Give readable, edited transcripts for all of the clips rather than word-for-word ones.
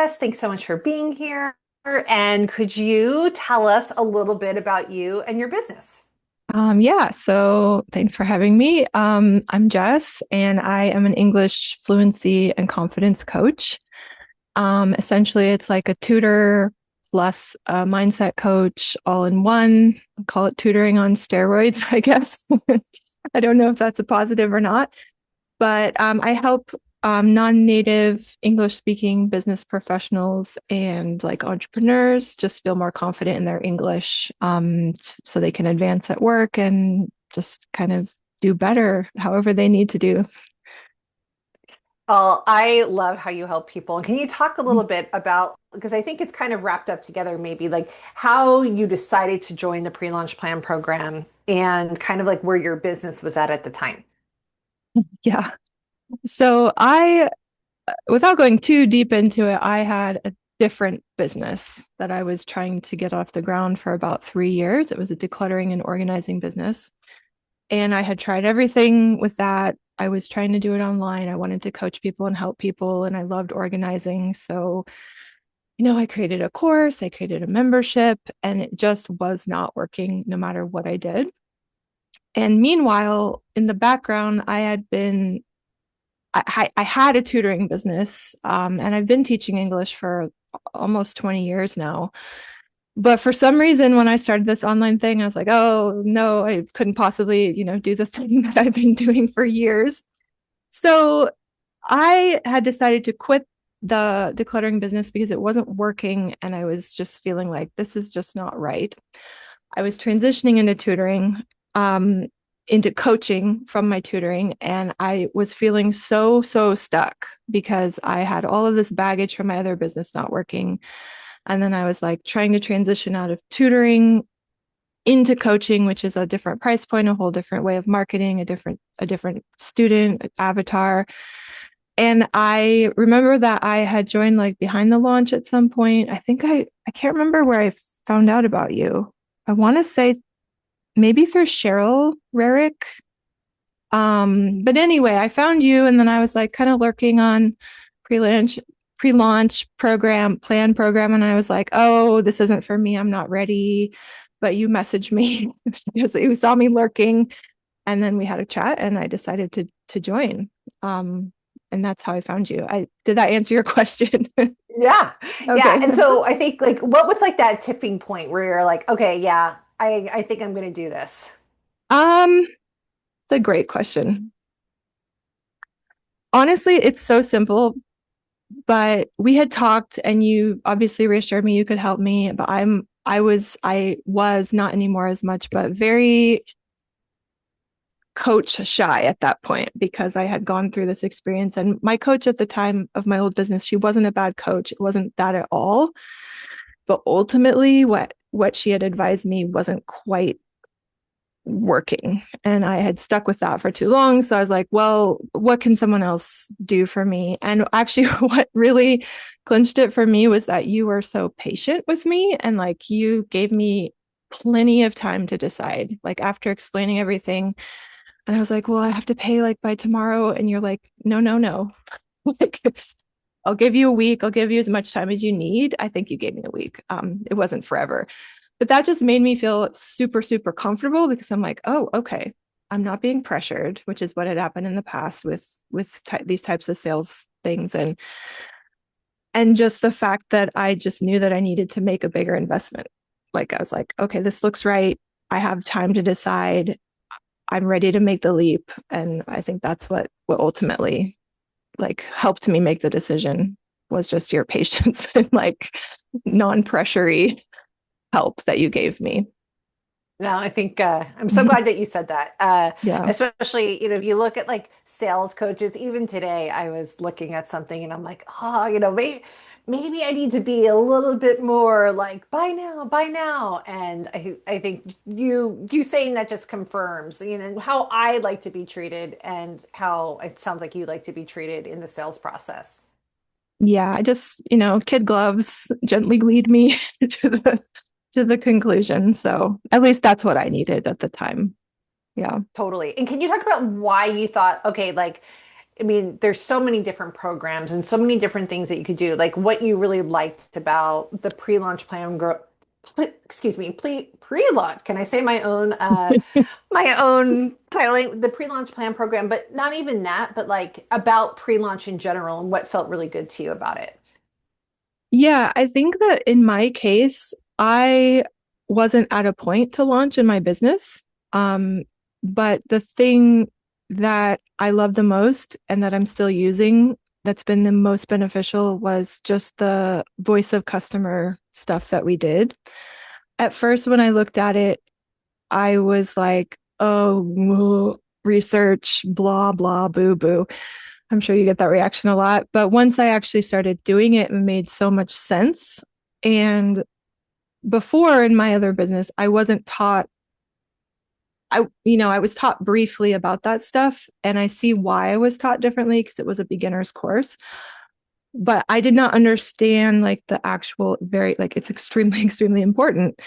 us. Thanks so much for being here. And could you tell us a little bit about you and your business? Yeah, so thanks for having me. I'm Jess, and I am an English fluency and confidence coach. Essentially, it's like a tutor plus a mindset coach all in one. I call it tutoring on steroids, I guess. I don't know if that's a positive or not, but I help non-native English speaking business professionals and like entrepreneurs just feel more confident in their English, so they can advance at work and just kind of do better however they need to do. Oh, I love how you help people. And can you talk a little bit about, because I think it's kind of wrapped up together, maybe like how you decided to join the pre-launch plan program and kind of like where your business was at the time? Yeah. So without going too deep into it, I had a different business that I was trying to get off the ground for about 3 years. It was a decluttering and organizing business. And I had tried everything with that. I was trying to do it online. I wanted to coach people and help people, and I loved organizing. So, I created a course, I created a membership, and it just was not working no matter what I did. And meanwhile, in the background, I had a tutoring business, and I've been teaching English for almost 20 years now. But for some reason, when I started this online thing, I was like, oh, no, I couldn't possibly, do the thing that I've been doing for years. So I had decided to quit the decluttering business because it wasn't working. And I was just feeling like this is just not right. I was transitioning into tutoring, um, into coaching from my tutoring. And I was feeling so, so stuck because I had all of this baggage from my other business not working. And then I was like trying to transition out of tutoring into coaching, which is a different price point, a whole different way of marketing, a different student avatar. And I remember that I had joined like behind the launch at some point. I can't remember where I found out about you. I want to say maybe through Cheryl Rarick. But anyway, I found you, and then I was like kind of lurking on pre-launch pre-launch program, and I was like, oh, this isn't for me. I'm not ready. But you messaged me because you saw me lurking, and then we had a chat, and I decided to join. Um, and that's how I found you. I did that answer your question? Yeah. Yeah. Okay. And so I think like what was like that tipping point where you're like, okay, yeah, I think I'm going to do this. It's a great question. Honestly, it's so simple, but we had talked and you obviously reassured me you could help me, but I was not anymore as much, but very coach shy at that point because I had gone through this experience. And my coach at the time of my old business, she wasn't a bad coach. It wasn't that at all. But ultimately what she had advised me wasn't quite working. And I had stuck with that for too long. So I was like, well, what can someone else do for me? And actually, what really clinched it for me was that you were so patient with me and like you gave me plenty of time to decide. Like after explaining everything, and I was like, well, I have to pay like by tomorrow. And you're like, no, no, no. Like, I'll give you a week. I'll give you as much time as you need. I think you gave me a week. It wasn't forever. But that just made me feel super, super comfortable because I'm like, oh, okay. I'm not being pressured, which is what had happened in the past with these types of sales things. And just the fact that I just knew that I needed to make a bigger investment. Like I was like, okay, this looks right. I have time to decide. I'm ready to make the leap. And I think that's what ultimately like helped me make the decision was just your patience and like non-pressury help that you gave me. No, I think I'm so glad that you said that. Yeah. Especially, if you look at like sales coaches, even today, I was looking at something and I'm like, oh, maybe I need to be a little bit more like buy now. And I think you saying that just confirms, how I like to be treated and how it sounds like you like to be treated in the sales process. Yeah, I just, kid gloves gently lead me to the conclusion. So at least that's what I needed at the time. Yeah. Totally. And can you talk about why you thought, okay, like I mean, there's so many different programs and so many different things that you could do. Like what you really liked about the pre-launch plan, excuse me, pre-launch. Can I say my own titling, the pre-launch plan program, but not even that, but like about pre-launch in general and what felt really good to you about it. Yeah, I think that in my case, I wasn't at a point to launch in my business. Um, but the thing that I love the most and that I'm still using that's been the most beneficial was just the voice of customer stuff that we did. At first, when I looked at it, I was like, oh, research, blah, blah, boo, boo. I'm sure you get that reaction a lot. But once I actually started doing it, it made so much sense. And before in my other business, I wasn't taught, I was taught briefly about that stuff. And I see why I was taught differently because it was a beginner's course. But I did not understand like the actual very, like, it's extremely, extremely important.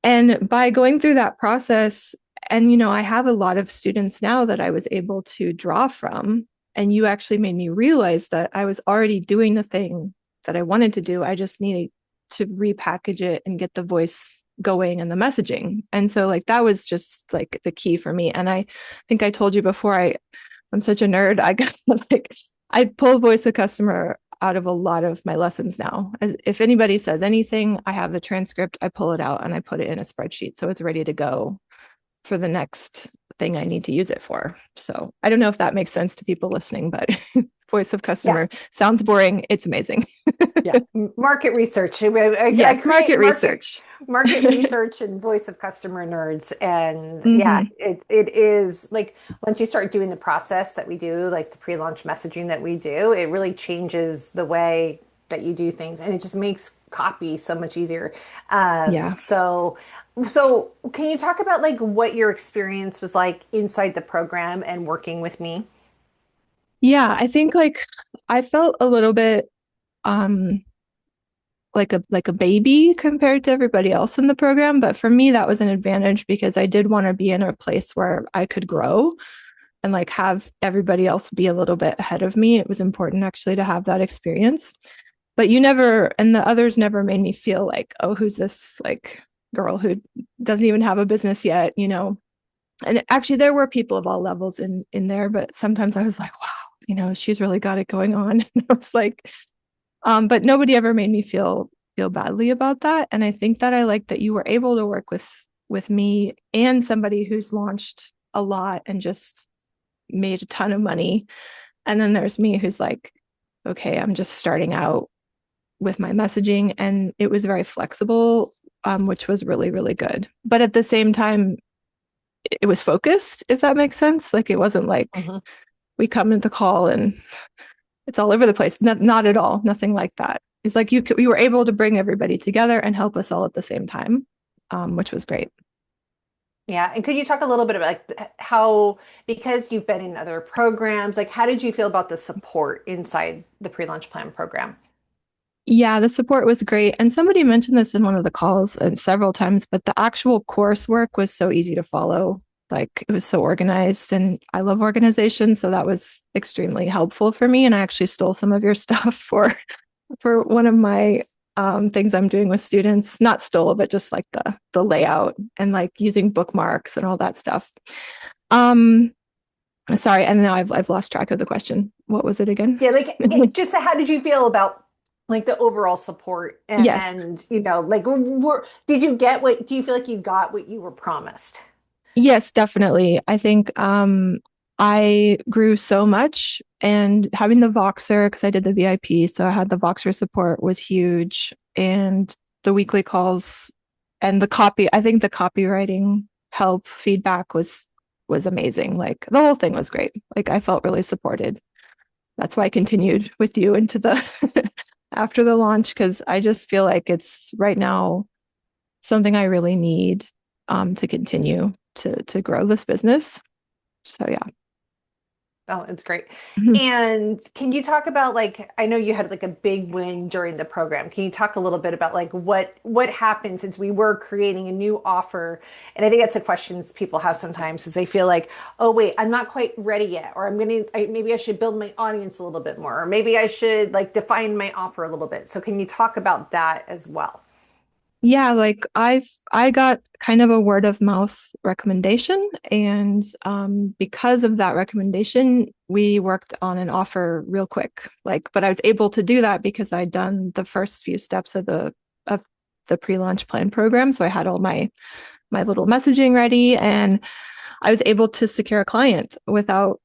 And by going through that process, and I have a lot of students now that I was able to draw from. And you actually made me realize that I was already doing the thing that I wanted to do. I just needed to repackage it and get the voice going and the messaging. And so like that was just like the key for me. And I think I told you before, I'm such a nerd. I got like I pull voice of customer out of a lot of my lessons now. If anybody says anything, I have the transcript, I pull it out and I put it in a spreadsheet so it's ready to go for the next thing I need to use it for. So I don't know if that makes sense to people listening, but voice of Yeah. customer sounds boring. It's amazing. Yeah. Market research. I Yes, create market research. market research and voice of customer nerds. And yeah, Mm-hmm. it is like once you start doing the process that we do, like the pre-launch messaging that we do, it really changes the way that you do things and it just makes copy so much easier. Yeah. So can you talk about like what your experience was like inside the program and working with me? Yeah, I think like I felt a little bit um like a baby compared to everybody else in the program, but for me that was an advantage because I did want to be in a place where I could grow and like have everybody else be a little bit ahead of me. It was important actually to have that experience. But you never, and the others never made me feel like, oh, who's this like girl who doesn't even have a business yet? And actually there were people of all levels in there, but sometimes I was like, wow, she's really got it going on. And I was like, but nobody ever made me feel badly about that. And I think that I like that you were able to work with me and somebody who's launched a lot and just made a ton of money. And then there's me who's like, okay, I'm just starting out with my messaging. And it was very flexible, which was really, really good. But at the same time, it was focused, if that makes sense. Like it wasn't like Mhm. we come into the call and it's all over the place. Not at all. Nothing like that. It's like you were able to bring everybody together and help us all at the same time, which was great. Yeah, and could you talk a little bit about like how, because you've been in other programs, like how did you feel about the support inside the pre-launch plan program? Yeah, the support was great. And somebody mentioned this in one of the calls several times, but the actual coursework was so easy to follow. Like it was so organized and I love organization. So that was extremely helpful for me. And I actually stole some of your stuff for one of my things I'm doing with students. Not stole, but just like the layout and like using bookmarks and all that stuff. Um, sorry, and now I've lost track of the question. What was it again? Yeah, like just how did you feel about like the overall support Yes. and like did you get what do you feel like you got what you were promised? Yes, definitely. I think I grew so much and having the Voxer, because I did the VIP, so I had the Voxer support was huge. And the weekly calls and the copy, I think the copywriting help feedback was amazing. Like the whole thing was great. Like I felt really supported. That's why I continued with you into the after the launch, because I just feel like it's right now something I really need to continue to grow this business. So yeah. Oh, it's great. Mhm. And can you talk about like I know you had like a big win during the program. Can you talk a little bit about like what happened since we were creating a new offer? And I think that's the questions people have sometimes is they feel like, oh wait, I'm not quite ready yet, or maybe I should build my audience a little bit more, or maybe I should like define my offer a little bit. So can you talk about that as well? Yeah, like I got kind of a word of mouth recommendation, and because of that recommendation, we worked on an offer real quick. Like, but I was able to do that because I'd done the first few steps of the pre-launch plan program. So I had all my little messaging ready, and I was able to secure a client without,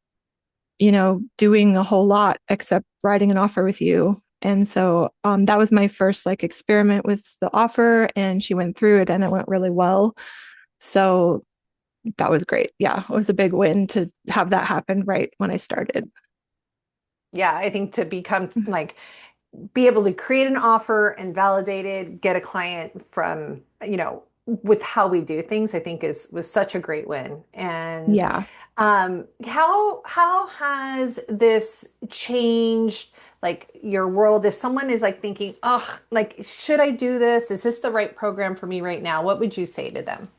doing a whole lot except writing an offer with you. And so that was my first like experiment with the offer, and she went through it and it went really well. So that was great. Yeah, it was a big win to have that happen right when I started. Yeah, I think to become like be able to create an offer and validate it, get a client from, with how we do things, I think is was such a great win. And Yeah. how has this changed like your world? If someone is like thinking, oh, like should I do this? Is this the right program for me right now? What would you say to them?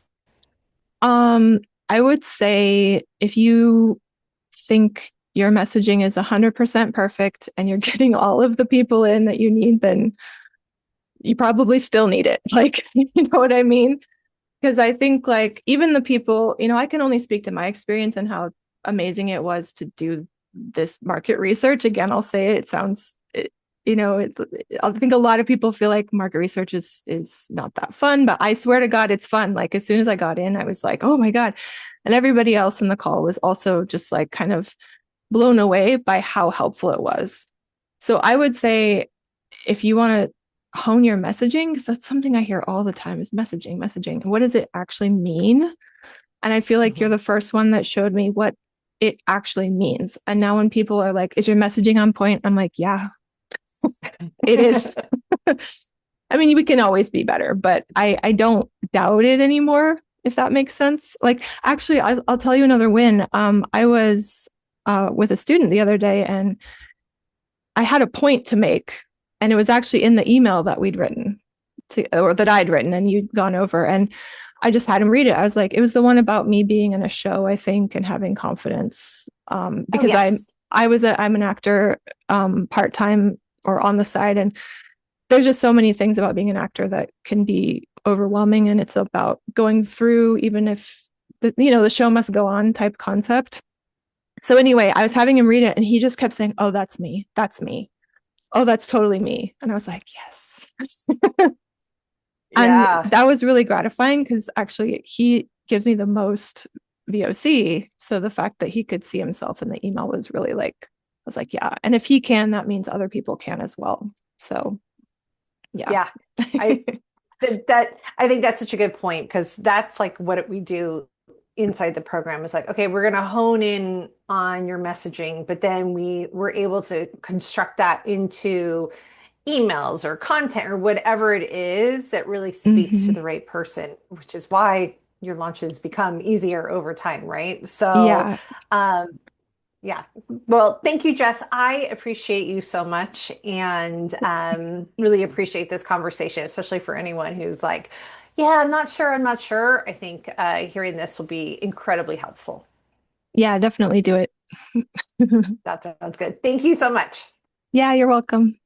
Um, I would say if you think your messaging is 100% perfect and you're getting all of the people in that you need, then you probably still need it. Like, you know what I mean? Because I think like even the people, I can only speak to my experience and how amazing it was to do this market research. Again, I'll say it sounds you know it, I think a lot of people feel like market research is not that fun, but I swear to God it's fun. Like as soon as I got in I was like, oh my God. And everybody else in the call was also just like kind of blown away by how helpful it was. So I would say if you want to hone your messaging, because that's something I hear all the time is messaging. What does it actually mean? And I feel like you're Mhm. the first one that showed me what it actually means. And now when people are like, is your messaging on point? I'm like, yeah, it is. I mean, we can always be better, but I don't doubt it anymore, if that makes sense. Like, actually, I'll tell you another win. I was with a student the other day, and I had a point to make, and it was actually in the email that we'd written or that I'd written and you'd gone over. And I just had him read it. I was like, it was the one about me being in a show, I think, and having confidence. Oh, Because yes. I'm an actor part time or on the side, and there's just so many things about being an actor that can be overwhelming, and it's about going through, even if the show must go on type concept. So anyway, I was having him read it, and he just kept saying, "Oh, that's me. That's me. Oh, that's totally me." And I was like, yes. And Yeah. that was really gratifying because actually he gives me the most VOC. So the fact that he could see himself in the email was really like, I was like, yeah. And if he can, that means other people can as well. So yeah. Yeah. I that I think that's such a good point because that's like what we do inside the program is like, okay, we're going to hone in on your messaging, but then we were able to construct that into emails or content or whatever it is that really speaks to Mm-hmm. the right person, which is why your launches become easier over time, right? So, Yeah. um, yeah. Well, thank you, Jess. I appreciate you so much and really appreciate this conversation, especially for anyone who's like, yeah, I'm not sure. I'm not sure. I think hearing this will be incredibly helpful. Yeah, definitely do it. That sounds good. Thank you so much. Yeah, you're welcome.